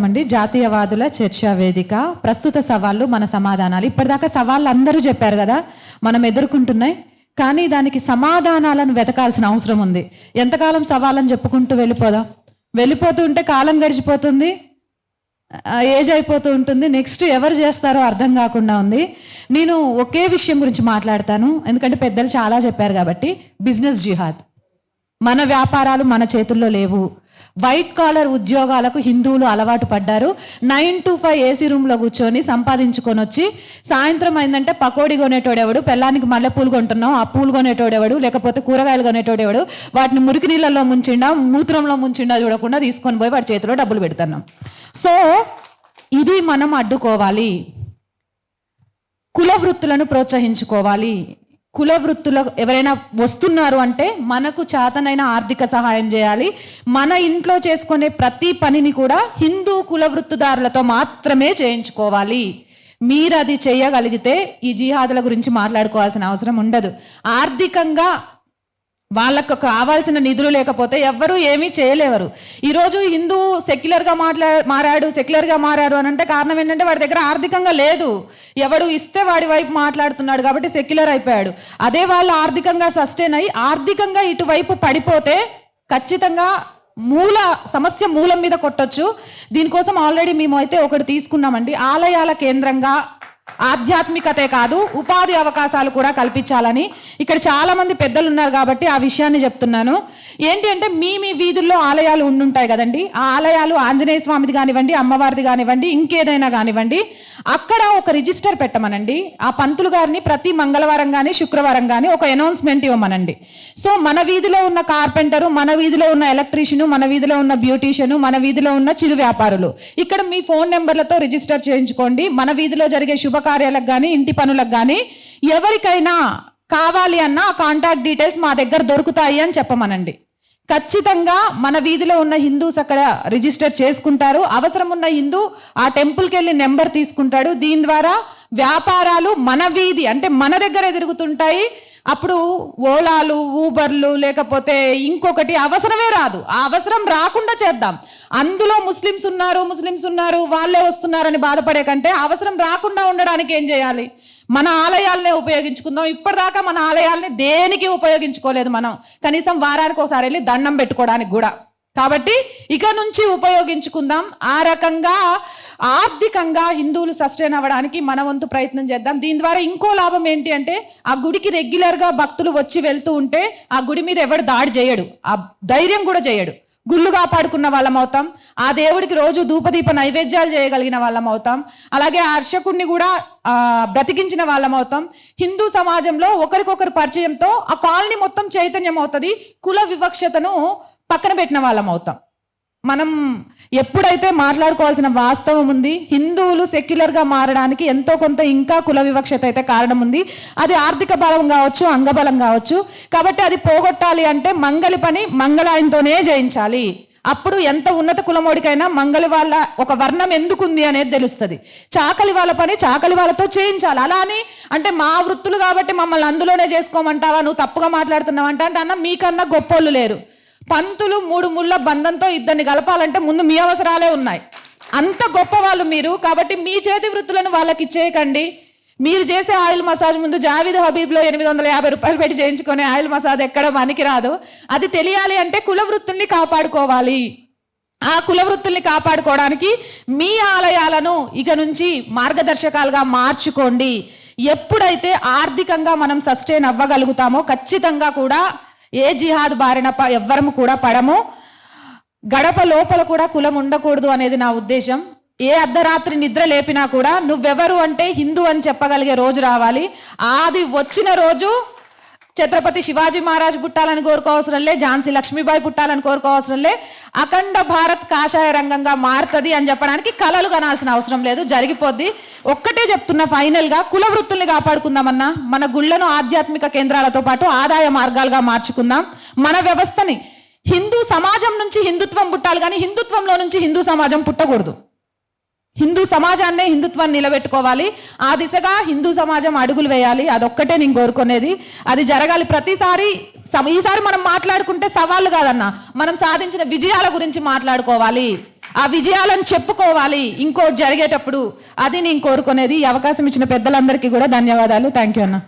అండి జాతీయవాదుల చర్చా వేదిక ప్రస్తుత సవాళ్ళు మన సమాధానాలు. ఇప్పటిదాకా సవాళ్ళు అందరూ చెప్పారు కదా, మనం ఎదుర్కొంటున్నాయి. కానీ దానికి సమాధానాలను వెతకాల్సిన అవసరం ఉంది. ఎంతకాలం సవాళ్ళని చెప్పుకుంటూ వెళ్ళిపోతూ ఉంటే కాలం గడిచిపోతుంది, ఏజ్ అయిపోతూ ఉంటుంది. నెక్స్ట్ ఎవరు చేస్తారో అర్థం కాకుండా ఉంది. నేను ఒకే విషయం గురించి మాట్లాడతాను, ఎందుకంటే పెద్దలు చాలా చెప్పారు కాబట్టి. బిజినెస్ జిహాద్. మన వ్యాపారాలు మన చేతుల్లో లేవు. వైట్ కాలర్ ఉద్యోగాలకు హిందువులు అలవాటు పడ్డారు. 9 to 5 ఏసీ రూమ్లో కూర్చొని సంపాదించుకొని వచ్చి సాయంత్రం అయిందంటే పకోడీ కొనేటోడెవడు, పెళ్ళానికి మల్లెపూలు కొంటున్నాం ఆ పూలు కొనేటోడెవడు, లేకపోతే కూరగాయలు కొనేటోడెవడు, వాటిని మురికి నీళ్ళల్లో ముంచిండా మూత్రంలో ముంచిండా చూడకుండా తీసుకొని పోయి వాడి చేతిలో డబ్బులు పెడుతున్నాం. సో ఇది మనం అడ్డుకోవాలి. కుల వృత్తులను ప్రోత్సహించుకోవాలి. కుల వృత్తులు ఎవరైనా వస్తున్నారు అంటే మనకు చేతనైన ఆర్థిక సహాయం చేయాలి. మన ఇంట్లో చేసుకునే ప్రతి పనిని కూడా హిందూ కుల వృత్తుదారులతో మాత్రమే చేయించుకోవాలి. మీరు అది చేయగలిగితే ఈ జిహాదుల గురించి మాట్లాడుకోవాల్సిన అవసరం ఉండదు. ఆర్థికంగా వాళ్ళకు కావాల్సిన నిధులు లేకపోతే ఎవ్వరూ ఏమీ చేయలేవరు. ఈరోజు హిందూ సెక్యులర్గా మారాడు అని అంటే కారణం ఏంటంటే వాడి దగ్గర ఆర్థికంగా లేదు. ఎవడు ఇస్తే వాడి వైపు మాట్లాడుతున్నాడు కాబట్టి సెక్యులర్ అయిపోయాడు. అదే వాళ్ళు ఆర్థికంగా సస్టైన్ అయ్యి ఆర్థికంగా ఇటువైపు పడిపోతే ఖచ్చితంగా సమస్య మూలం మీద కొట్టొచ్చు. దీనికోసం ఆల్రెడీ మేము అయితే ఒకటి తీసుకున్నామండి. ఆలయాల కేంద్రంగా ఆధ్యాత్మికతే కాదు ఉపాధి అవకాశాలు కూడా కల్పించాలని. ఇక్కడ చాలా మంది పెద్దలు ఉన్నారు కాబట్టి ఆ విషయాన్ని చెప్తున్నాను. ఏంటి అంటే మీ వీధుల్లో ఆలయాలు ఉండుంటాయి కదండి. ఆ ఆలయాలు ఆంజనేయ స్వామిది కానివ్వండి, అమ్మవారిది కానివ్వండి, ఇంకేదైనా కానివ్వండి, అక్కడ ఒక రిజిస్టర్ పెట్టమనండి. ఆ పంతులు గారిని ప్రతి మంగళవారం కానీ శుక్రవారం కానీ ఒక అనౌన్స్మెంట్ ఇవ్వమనండి. సో మన వీధిలో ఉన్న కార్పెంటరు, మన వీధిలో ఉన్న ఎలక్ట్రీషియను, మన వీధిలో ఉన్న బ్యూటీషియను, మన వీధిలో ఉన్న చిరు వ్యాపారులు ఇక్కడ మీ ఫోన్ నెంబర్లతో రిజిస్టర్ చేయించుకోండి. మన వీధిలో జరిగే శుభకార్యాలకు కానీ ఇంటి పనులకు కానీ ఎవరికైనా కావాలి అన్న ఆ కాంటాక్ట్ డీటెయిల్స్ మా దగ్గర దొరుకుతాయి అని చెప్పమనండి. ఖచ్చితంగా మన వీధిలో ఉన్న హిందూస్ అక్కడ రిజిస్టర్ చేసుకుంటారు. అవసరం ఉన్న హిందూ ఆ టెంపుల్కి వెళ్ళి నెంబర్ తీసుకుంటాడు. దీని ద్వారా వ్యాపారాలు మన వీధి అంటే మన దగ్గరే తిరుగుతుంటాయి. అప్పుడు ఓలాలు, ఊబర్లు, లేకపోతే ఇంకొకటి అవసరమే రాదు. ఆ అవసరం రాకుండా చేద్దాం. అందులో ముస్లిమ్స్ ఉన్నారు వాళ్ళే వస్తున్నారని బాధపడే కంటే అవసరం రాకుండా ఉండడానికి ఏం చేయాలి? మన ఆలయాలనే ఉపయోగించుకుందాం. ఇప్పటిదాకా మన ఆలయాల్ని దేనికి ఉపయోగించుకోలేదు మనం. కనీసం వారానికి ఒకసారి వెళ్ళి దండం పెట్టుకోవడానికి కూడా. కాబట్టి ఇక నుంచి ఉపయోగించుకుందాం. ఆ రకంగా ఆర్థికంగా హిందువులు సస్టైన్ అవ్వడానికి మన వంతు ప్రయత్నం చేద్దాం. దీని ద్వారా ఇంకో లాభం ఏంటి అంటే ఆ గుడికి రెగ్యులర్గా భక్తులు వచ్చి వెళ్తూ ఉంటే ఆ గుడి మీద ఎవడు దాడి చేయడు, ఆ ధైర్యం కూడా చేయడు. గుళ్ళు కాపాడుకున్న వాళ్ళం అవుతాం. ఆ దేవుడికి రోజు ధూపదీప నైవేద్యాలు చేయగలిగిన వాళ్ళం అవుతాం. అలాగే ఆ అర్చకుడిని కూడా బ్రతికించిన వాళ్ళం అవుతాం. హిందూ సమాజంలో ఒకరికొకరు పరిచయంతో ఆ కాలనీ మొత్తం చైతన్యం అవుతుంది. కుల వివక్షతను పక్కన పెట్టిన వాళ్ళం అవుతాం. మనం ఎప్పుడైతే మాట్లాడుకోవాల్సిన వాస్తవం ఉంది, హిందువులు సెక్యులర్గా మారడానికి ఎంతో కొంత ఇంకా కుల వివక్షత అయితే కారణం ఉంది. అది ఆర్థిక బలం కావచ్చు, అంగబలం కావచ్చు. కాబట్టి అది పోగొట్టాలి అంటే మంగలి పని మంగళాయంతోనే చేయించాలి. అప్పుడు ఎంత ఉన్నత కులమోడికైనా మంగలి వాళ్ళ ఒక వర్ణం ఎందుకుంది అనేది తెలుస్తుంది. చాకలి వాళ్ళ పని చాకలి వాళ్ళతో చేయించాలి. అలా అని అంటే మా వృత్తులు కాబట్టి మమ్మల్ని అందులోనే చేసుకోమంటావా, నువ్వు తప్పుగా మాట్లాడుతున్నావు అంటే అన్న మీకన్నా గొప్పోళ్ళు లేరు. పంతులు 3 ముళ్ళ బంధంతో ఇద్దరిని కలపాలంటే ముందు మీ అవసరాలే ఉన్నాయి. అంత గొప్ప వాళ్ళు మీరు. కాబట్టి మీ చేతి వృత్తులను వాళ్ళకి ఇచ్చేయకండి. మీరు చేసే ఆయిల్ మసాజ్ ముందు జావీద్ హబీబ్లో 850 రూపాయలు పెట్టి చేయించుకునే ఆయిల్ మసాజ్ ఎక్కడ పనికి రాదు. అది తెలియాలి అంటే కుల వృత్తుల్ని కాపాడుకోవాలి. ఆ కుల వృత్తుల్ని కాపాడుకోవడానికి మీ ఆలయాలను ఇక నుంచి మార్గదర్శకాలుగా మార్చుకోండి. ఎప్పుడైతే ఆర్థికంగా మనం సస్టైన్ అవ్వగలుగుతామో ఖచ్చితంగా కూడా ఏ జిహాద్ బారిన ఎవ్వరము కూడా పడము. గడప లోపల కూడా కులం ఉండకూడదు అనేది నా ఉద్దేశం. ఏ అర్ధరాత్రి నిద్ర లేపినా కూడా నువ్వెవరు అంటే హిందూ అని చెప్పగలిగే రోజు రావాలి. అది వచ్చిన రోజు ఛత్రపతి శివాజీ మహారాజ్ పుట్టాలని కోరుకోవసరం లే, ఝాన్సీ లక్ష్మీబాయి పుట్టాలని కోరుకోవసరం లే, అఖండ భారత్ కాషాయ రంగంగా మారుతుంది అని చెప్పడానికి కలలు కనాల్సిన అవసరం లేదు, జరిగిపోద్ది. ఒక్కటే చెప్తున్నా ఫైనల్గా, కుల వృత్తుల్ని కాపాడుకుందామన్నా మన గుళ్ళను ఆధ్యాత్మిక కేంద్రాలతో పాటు ఆదాయ మార్గాలుగా మార్చుకుందాం. మన వ్యవస్థని హిందూ సమాజం నుంచి హిందుత్వం పుట్టాలి కానీ హిందుత్వంలో నుంచి హిందూ సమాజం పుట్టకూడదు. హిందూ సమాజాన్నే హిందుత్వాన్ని నిలబెట్టుకోవాలి. ఆ దిశగా హిందూ సమాజం అడుగులు వేయాలి. అదొక్కటే నేను కోరుకునేది. అది జరగాలి. ప్రతిసారి ఈసారి మనం మాట్లాడుకుంటే సవాళ్ళు కాదన్న, మనం సాధించిన విజయాల గురించి మాట్లాడుకోవాలి. ఆ విజయాలను చెప్పుకోవాలి ఇంకోటి జరిగేటప్పుడు. అది నేను కోరుకునేది. ఈ అవకాశం ఇచ్చిన పెద్దలందరికీ కూడా ధన్యవాదాలు. థ్యాంక్ యూ అన్న.